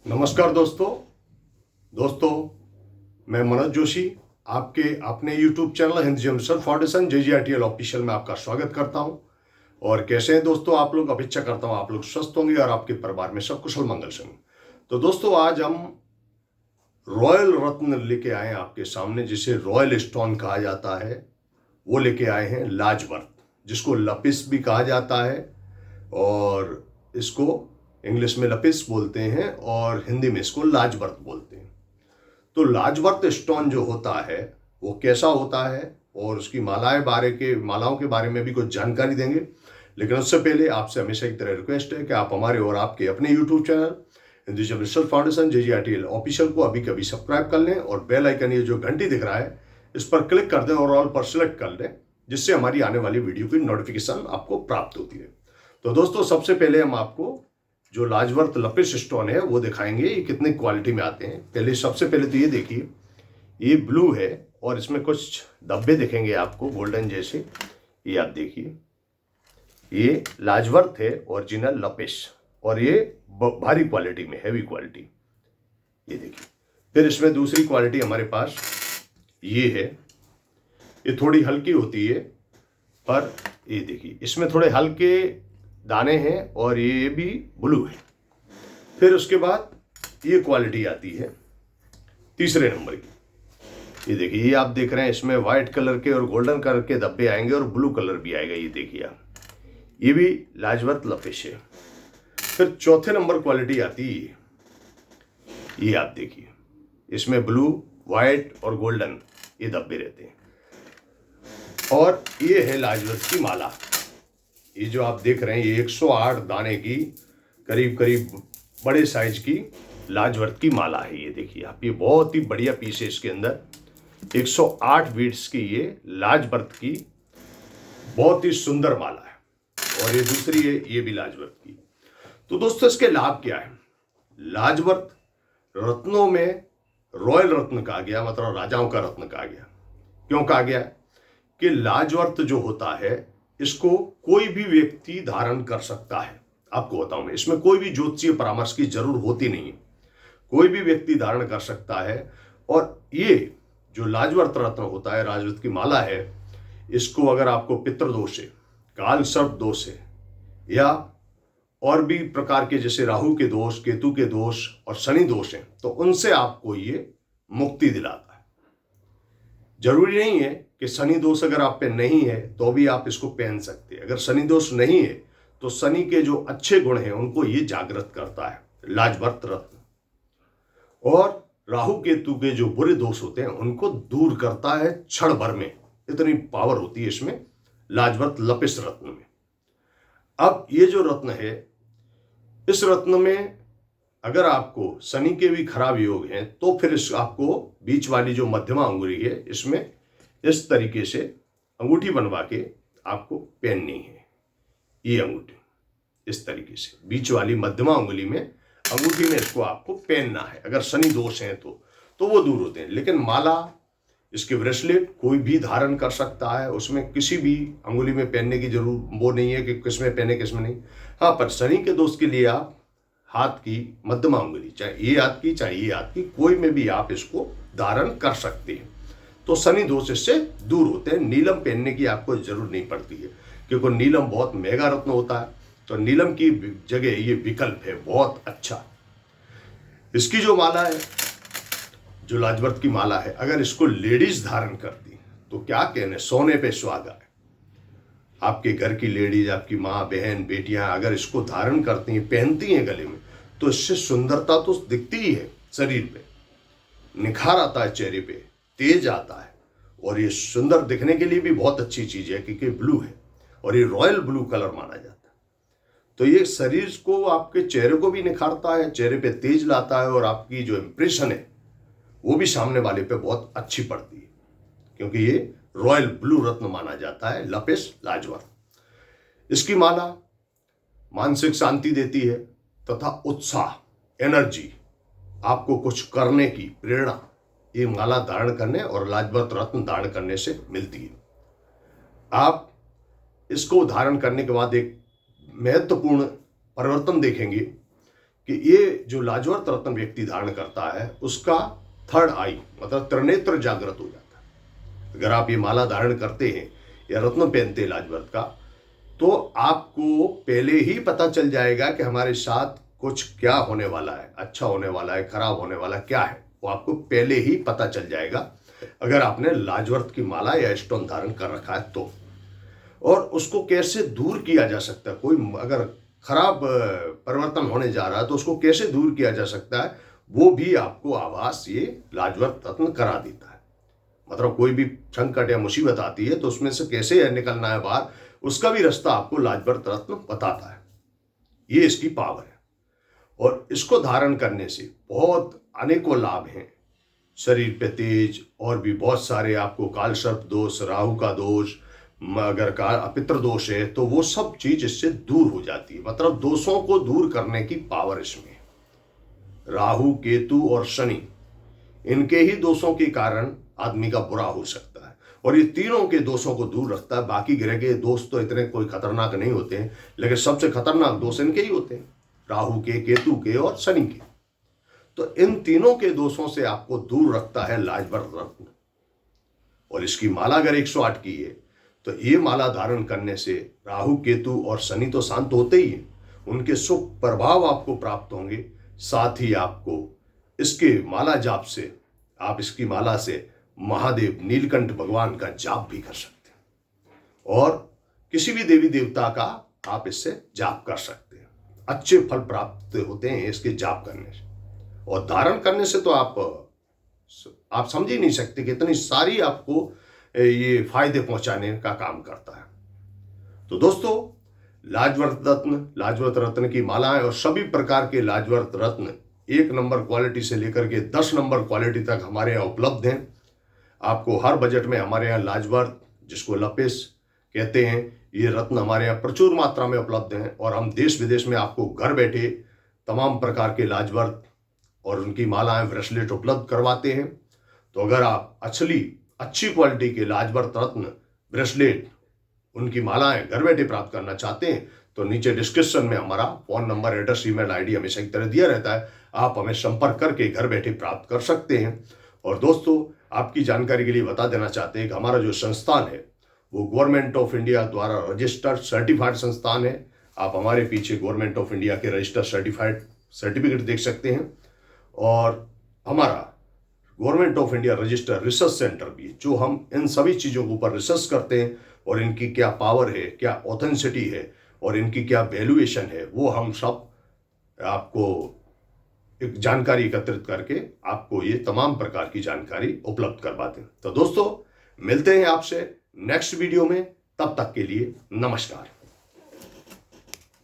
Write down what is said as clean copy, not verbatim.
नमस्कार दोस्तों मैं मनोज जोशी आपके अपने YouTube channel Hinduism research foundation JGITL official में आपका स्वागत करता हूं। और कैसे हैं दोस्तों आप लोग? अपेक्षा करता हूं आप लोग स्वस्थ होंगे और आपके परिवार में सब कुशल मंगल से होंगे। तो दोस्तों आज हम रॉयल रत्न लेके आए हैं आपके सामने, जिसे रॉयल स्टोन कहा जाता है। वो लेके आए हैं लाजवर्थ, जिसको लपिस भी कहा जाता है और इसको इंग्लिश में लपिस बोलते हैं और हिंदी में इसको लाजवर्थ बोलते हैं। तो लाजवर्थ स्टोन जो होता है वो कैसा होता है और उसकी मालाओं के बारे में भी कुछ जानकारी देंगे। लेकिन उससे पहले आपसे हमेशा एक तरह रिक्वेस्ट है कि आप हमारे और आपके अपने YouTube channel Hinduism research foundation JGITL official को अभी कभी सब्सक्राइब कर लें और बेल आइकन ये जो घंटी दिख रहा है इस पर क्लिक कर दें और ऑल पर सिलेक्ट कर लें, जिससे हमारी आने वाली वीडियो की नोटिफिकेशन आपको प्राप्त होती है। तो दोस्तों सबसे पहले हम आपको जो लाजवर्थ लपिस स्टोन है वो दिखाएंगे, ये कितनी क्वालिटी में आते हैं। सबसे पहले तो ये देखिए, ये ब्लू है और इसमें कुछ धब्बे दिखेंगे आपको गोल्डन जैसे। ये आप देखिए, ये लाजवर्थ है ओरिजिनल लपिस और ये भारी क्वालिटी में, हैवी क्वालिटी। ये देखिए, फिर इसमें दूसरी क्वालिटी हमारे पास ये है। ये थोड़ी हल्की होती है पर ये देखिए इसमें थोड़े हल्के दाने हैं और ये भी ब्लू है। फिर उसके बाद ये क्वालिटी आती है तीसरे नंबर की। ये देखिए, ये आप देख रहे हैं, इसमें व्हाइट कलर के और गोल्डन कलर के धब्बे आएंगे और ब्लू कलर भी आएगा। ये देखिए आप, ये भी लाजवर्थ लपिस है। फिर चौथे नंबर क्वालिटी आती है ये आप देखिए, इसमें ब्लू, व्हाइट और गोल्डन ये धब्बे रहते हैं। और ये है लाजवर्थ की माला। ये जो आप देख रहे हैं ये 108 दाने की करीब बड़े साइज की लाजवर्थ की माला है। ये देखिए आप, ये बहुत ही बढ़िया पीस है। इसके अंदर 108 बीड्स की ये लाजवर्थ की बहुत ही सुंदर माला है। और ये दूसरी है, ये भी लाजवर्थ की। तो दोस्तों इसके लाभ क्या है? लाजवर्थ रत्नों में रॉयल रत्न कहा गया, मतलब राजाओं का रत्न कहा गया। क्यों कहा गया? कि लाजवर्थ जो होता है इसको कोई भी व्यक्ति धारण कर सकता है। आपको बताऊं मैं, इसमें कोई भी ज्योतिषीय परामर्श की जरूर होती नहीं है, कोई भी व्यक्ति धारण कर सकता है। और ये जो लाजवर्थ रत्न होता है, राजवर्थ की माला है, इसको अगर आपको पितृदोष है, काल सर्प दोष है या और भी प्रकार के जैसे राहु के दोष, केतु के दोष और शनि दोष है, तो उनसे आपको ये मुक्ति दिलाता है। जरूरी नहीं है कि शनि दोष अगर आप पे नहीं है तो भी आप इसको पहन सकते हैं। अगर शनि दोष नहीं है तो शनि के जो अच्छे गुण हैं उनको ये जागृत करता है लाजवर्थ रत्न। और राहु केतु के जो बुरे दोष होते हैं उनको दूर करता है क्षण भर में। इतनी पावर होती है इसमें लाजवर्थ लपिस रत्न में। अब ये जो रत्न है, इस रत्न में अगर आपको शनि के भी खराब योग हैं तो फिर इस आपको बीच वाली जो मध्यमा अंगुली है इसमें इस तरीके से अंगूठी बनवा के आपको पहननी है। ये अंगूठी इस तरीके से बीच वाली मध्यमा अंगुली में अंगूठी में इसको आपको पहनना है। अगर शनि दोष हैं तो वो दूर होते हैं। लेकिन माला, इसके ब्रेसलेट कोई भी धारण कर सकता है, उसमें किसी भी अंगुली में पहनने की जरूर वो नहीं है कि किसमें पहने किसमें नहीं। हाँ, पर शनि के दोष के लिए आप हाथ की मध्यमा अंगुली, चाहे ये हाथ की चाहे ये हाथ की, कोई में भी आप इसको धारण कर सकते हैं, तो शनि दोष इससे दूर होते हैं। नीलम पहनने की आपको जरूरत नहीं पड़ती है, क्योंकि नीलम बहुत महंगा रत्न होता है, तो नीलम की जगह ये विकल्प है बहुत अच्छा। इसकी जो माला है, जो लाजवर्थ की माला है, अगर इसको लेडीज धारण करती तो क्या कहने, सोने पे सुहागा है। आपके घर की लेडीज, आपकी माँ, बहन, बेटियां अगर इसको धारण करती हैं, पहनती हैं गले में, तो इससे सुंदरता तो दिखती ही है, शरीर पे निखार आता है, चेहरे पे तेज आता है। और ये सुंदर दिखने के लिए भी बहुत अच्छी चीज है, क्योंकि ब्लू है और ये रॉयल ब्लू कलर माना जाता है। तो ये शरीर को, आपके चेहरे को भी निखारता है, चेहरे पे तेज लाता है और आपकी जो इंप्रेशन है वो भी सामने वाले पे बहुत अच्छी पड़ती है, क्योंकि ये रॉयल ब्लू रत्न माना जाता है लपिस लाजवर्थ। इसकी माला मानसिक शांति देती है तथा उत्साह, एनर्जी, आपको कुछ करने की प्रेरणा ये माला धारण करने और लाजवर्थ रत्न धारण करने से मिलती है। आप इसको धारण करने के बाद एक महत्वपूर्ण परिवर्तन देखेंगे कि ये जो लाजवर्त रत्न व्यक्ति धारण करता है उसका थर्ड आई मतलब त्रिनेत्र जागृत हो जाता है। अगर आप ये माला धारण करते हैं या रत्न पहनते हैं लाजवर्त का, तो आपको पहले ही पता चल जाएगा कि हमारे साथ कुछ क्या होने वाला है, अच्छा होने वाला है, खराब होने वाला क्या है, वो आपको पहले ही पता चल जाएगा अगर आपने लाजवर्त की माला या स्टोन धारण कर रखा है तो। और उसको कैसे दूर किया जा सकता है, कोई अगर खराब परिवर्तन होने जा रहा है तो उसको कैसे दूर किया जा सकता है, वो भी आपको आभास ये लाजवर्त रत्न करा देता है। मतलब कोई भी संकट या मुसीबत आती है तो उसमें से कैसे निकलना है बाहर, उसका भी रास्ता आपको लाजवर्त रत्न बताता है। ये इसकी पावर है और इसको धारण करने से बहुत अनेकों लाभ हैं। शरीर पे तेज और भी बहुत सारे, आपको काल सर्प दोष, राहु का दोष, अगर पितृ दोष है तो वो सब चीज इससे दूर हो जाती है। मतलब दोषों को दूर करने की पावर इसमें है। राहु, केतु और शनि, इनके ही दोषों के कारण आदमी का बुरा हो सकता है और ये तीनों के दोषों को दूर रखता है। बाकी ग्रह के दोष तो इतने कोई खतरनाक नहीं होते हैं, लेकिन सबसे खतरनाक दोष इनके ही होते हैं, राहु के, केतु के और शनि के। तो इन तीनों के दोषों से आपको दूर रखता है लाजवर्त रत्न। और इसकी माला अगर 108 की है तो ये माला धारण करने से राहु, केतु और शनि तो शांत होते ही हैं, उनके शुभ प्रभाव आपको प्राप्त होंगे। साथ ही आपको इसके माला जाप से, आप इसकी माला से महादेव नीलकंठ भगवान का जाप भी कर सकते हैं और किसी भी देवी देवता का आप इससे जाप कर सकते हैं। अच्छे फल प्राप्त होते हैं इसके जाप करने से। और धारण करने से तो आप समझ ही नहीं सकते कि इतनी सारी आपको ये फायदे पहुंचाने का काम करता है। तो दोस्तों, लाजवर्त रत्न की मालाएं और सभी प्रकार के लाजवर्त रत्न 1 नंबर क्वालिटी से लेकर के 10 नंबर क्वालिटी तक हमारे यहाँ उपलब्ध हैं। आपको हर बजट में हमारे यहाँ लाजवर्त, जिसको लपेस कहते हैं, ये रत्न हमारे यहाँ प्रचुर मात्रा में उपलब्ध हैं और हम देश विदेश में आपको घर बैठे तमाम प्रकार के लाजवर्त और उनकी मालाएं, ब्रेसलेट उपलब्ध करवाते हैं। तो अगर आप अच्छी क्वालिटी के लाजवर्त रत्न, ब्रेसलेट, उनकी मालाएं घर बैठे प्राप्त करना चाहते हैं तो नीचे डिस्क्रिप्शन में हमारा phone number, address, email ID हमेशा की तरह दिया रहता है। आप हमें संपर्क करके घर बैठे प्राप्त कर सकते हैं। और दोस्तों, आपकी जानकारी के लिए बता देना चाहते हैं कि हमारा जो संस्थान है वो गवर्नमेंट ऑफ इंडिया द्वारा रजिस्टर्ड सर्टिफाइड संस्थान है। आप हमारे पीछे गवर्नमेंट ऑफ इंडिया के रजिस्टर्ड सर्टिफाइड सर्टिफिकेट देख सकते हैं और हमारा government of India registered research centre भी, जो हम इन सभी चीज़ों के ऊपर रिसर्च करते हैं और इनकी क्या पावर है, क्या ऑथेंसिटी है और इनकी क्या वैल्यूएशन है, वो हम सब आपको एक जानकारी एकत्रित करके आपको ये तमाम प्रकार की जानकारी उपलब्ध करवाते हैं। तो दोस्तों, मिलते हैं आपसे नेक्स्ट वीडियो में। तब तक के लिए नमस्कार।